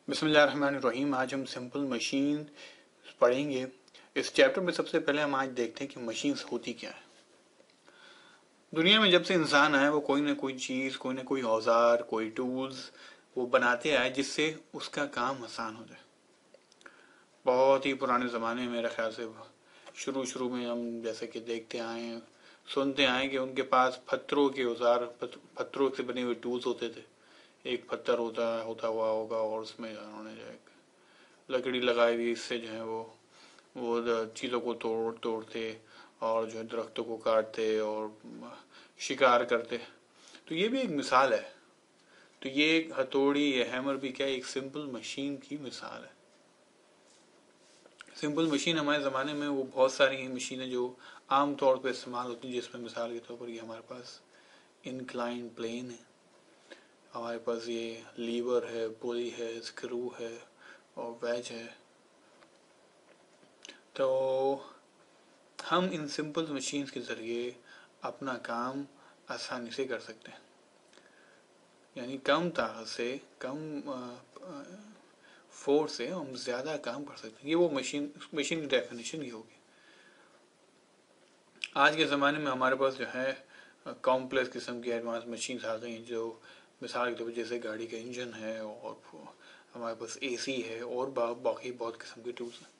بسم اللہ الرحمن الرحیم۔ آج ہم سمپل مشین پڑھیں گے۔ اس چیپٹر میں سب سے پہلے ہم آج دیکھتے ہیں کہ مشینز ہوتی کیا ہے۔ دنیا میں جب سے انسان آیا وہ کوئی نہ کوئی چیز، کوئی نہ کوئی اوزار، کوئی ٹولز وہ بناتے آئے جس سے اس کا کام آسان ہو جائے۔ بہت ہی پرانے زمانے میں میرے خیال سے شروع میں ہم جیسے کہ دیکھتے آئے ہیں، سنتے آئے کہ ان کے پاس پتھروں کے اوزار، پتھروں سے بنے ہوئے ٹولز ہوتے تھے۔ ایک پتھر ہوتا ہوا ہوگا اور اس میں انہوں نے جو ہے لکڑی لگائی ہوئی، اس سے جو ہے وہ چیزوں کو توڑتے اور جو ہے درختوں کو کاٹتے اور شکار کرتے۔ تو یہ بھی ایک مثال ہے۔ تو یہ ایک ہتھوڑی یا ہیمر بھی کیا ایک سمپل مشین کی مثال ہے۔ سمپل مشین ہمارے زمانے میں وہ بہت ساری ہیں مشینیں جو عام طور پہ استعمال ہوتی ہیں، جس میں مثال کے طور پر یہ ہمارے پاس انکلائن پلین ہے، ہمارے پاس یہ لیور ہے، پولی ہے، اسکرو ہے اور ویج ہے۔ تو ہم ان سمپل مشینز کے ذریعے اپنا کام آسانی سے کر سکتے ہیں، یعنی کم طاقت سے، کم فورس سے ہم زیادہ کام کر سکتے ہیں۔ یہ وہ مشین کی ڈیفینیشن یہ ہوگی۔ آج کے زمانے میں ہمارے پاس جو ہے کمپلیکس قسم کی ایڈوانس مشینز آ گئی ہیں، جو مثال کے طور پر جیسے گاڑی کا انجن ہے، اور ہمارے پاس اے سی ہے اور باقی بہت قسم کے ٹولز ہیں۔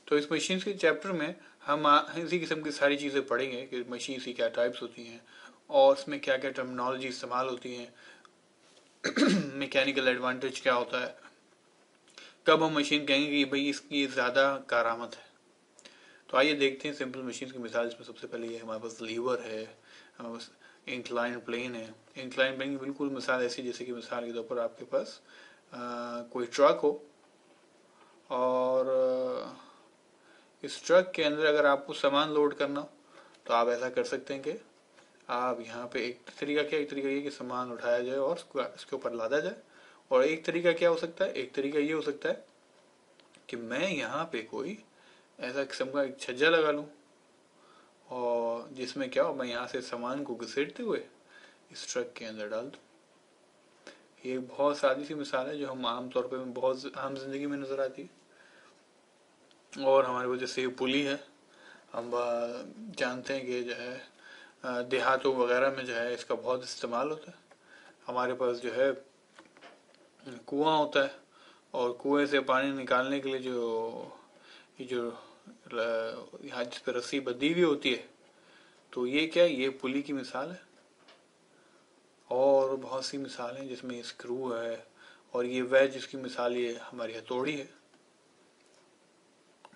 تو اس مشینز کے چیپٹر میں ہم اسی قسم کی ساری چیزیں پڑھیں گے کہ مشینز کی کیا ٹائپس ہوتی ہیں اور اس میں کیا کیا ٹرمنالوجی استعمال ہوتی ہیں، میکینیکل ایڈوانٹیج کیا ہوتا ہے، کب ہم مشین کہیں گے کہ بھئی اس کی زیادہ کارآمد ہے۔ تو آئیے دیکھتے ہیں سمپل مشینز کی مثال۔ اس میں سب سے پہلے یہ ہمارے پاس لیور ہے، ہمارے پاس انکلائن پلین ہے۔ انکلائن پلین کی بالکل مثال ایسی جیسے کہ مثال کے طور پر آپ کے پاس کوئی ٹرک ہو، اور اس ٹرک کے اندر اگر آپ کو سامان لوڈ کرنا ہو تو آپ ایسا کر سکتے ہیں کہ آپ یہاں پہ ایک طریقہ یہ کہ سامان اٹھایا جائے اور اس کے اوپر لادا جائے، اور ایک طریقہ کیا ہو سکتا ہے، ایک طریقہ یہ ہو سکتا ہے کہ میں یہاں پہ کوئی ایسا قسم کا ایک چھجا لگا لوں، اور جس میں کیا ہو میں یہاں سے سامان کو گھسیٹتے ہوئے اس ٹرک کے اندر ڈال دوں۔ یہ ایک بہت سادی سی مثال ہے جو ہم عام طور پہ بہت عام زندگی میں نظر آتی ہے۔ اور ہمارے پاس جیسے یہ پلی ہے، ہم جانتے ہیں کہ جو ہے دیہاتوں وغیرہ میں جو ہے اس کا بہت استعمال ہوتا ہے۔ ہمارے پاس جو ہے کنواں ہوتا ہے، اور کنویں سے پانی نکالنے کے لیے جو یہاں جس پہ رسی بندھی ہوئی ہوتی ہے، تو یہ کیا یہ پلی کی مثال ہے۔ اور بہت سی مثالیں جس میں اسکرو ہے، اور یہ ویج جس کی مثال یہ ہماری ہتھوڑی ہے۔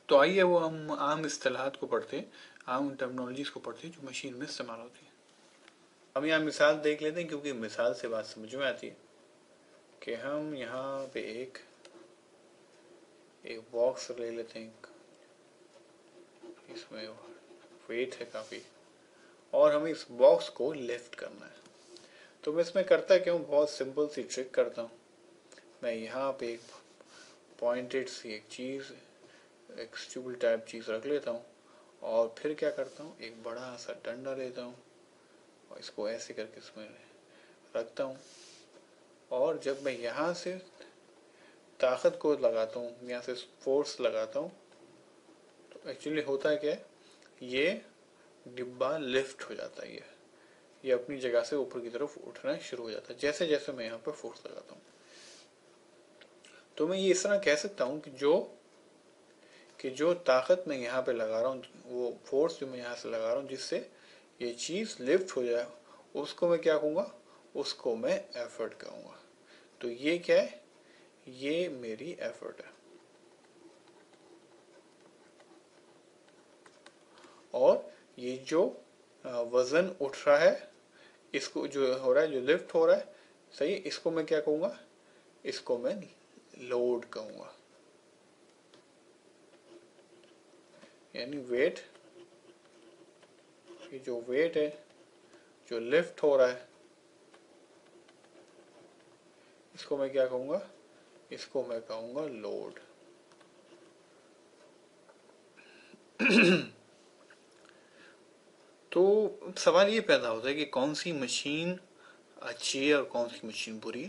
تو آئیے وہ ہم عام اصطلاحات کو پڑھتے ہیں، عام ٹرمنالوجیز کو پڑھتے ہیں جو مشین میں استعمال ہوتی ہے۔ ہم یہاں مثال دیکھ لیتے ہیں کیونکہ مثال سے بات سمجھ میں آتی ہے کہ ہم یہاں پہ ایک باکس لے لیتے ہیں، اس میں ویٹ ہے کافی، اور ہمیں اس باکس کو لفٹ کرنا ہے۔ تو میں اس میں کرتا کیا ہوں، بہت سمپل سی ٹرک کرتا ہوں۔ میں یہاں پہ ایک پوائنٹڈ سی ایک چیز، ایک اسٹیبل ٹائپ چیز رکھ لیتا ہوں، اور پھر کیا کرتا ہوں، ایک بڑا سا ڈنڈا لیتا ہوں اور اس کو ایسے کر کے اس میں رکھتا ہوں، اور جب میں یہاں سے طاقت کو لگاتا ہوں، یہاں سے فورس لگاتا ہوں، تو ایکچولی ہوتا ہے کیا، یہ ڈبہ لفٹ ہو جاتا ہے، یہ اپنی جگہ سے اوپر کی طرف اٹھنا شروع ہو جاتا ہے جیسے جیسے میں یہاں پر فورس لگاتا ہوں۔ تو میں یہ اس طرح کہہ سکتا ہوں کہ جو طاقت میں یہاں پہ لگا رہا ہوں، وہ فورس جو میں یہاں سے لگا رہا ہوں جس سے یہ چیز لفٹ ہو جائے، اس کو میں کیا کہوں گا، اس کو میں ایفرٹ کہوں گا۔ تو یہ کیا ہے، یہ میری ایفرٹ ہے۔ اور یہ جو وزن اٹھ رہا ہے، اس کو جو ہو رہا ہے، جو لفٹ ہو رہا ہے، صحیح، اس کو میں کیا کہوں گا، اس کو میں لوڈ کہوں گا، یعنی ویٹ، یہ جو ویٹ ہے جو لفٹ ہو رہا ہے، اس کو میں کیا کہوں گا، اس کو میں کہوں گا لوڈ۔ تو سوال یہ پیدا ہوتا ہے کہ کون سی مشین اچھی ہے اور کون سی مشین بری ہے،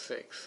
6।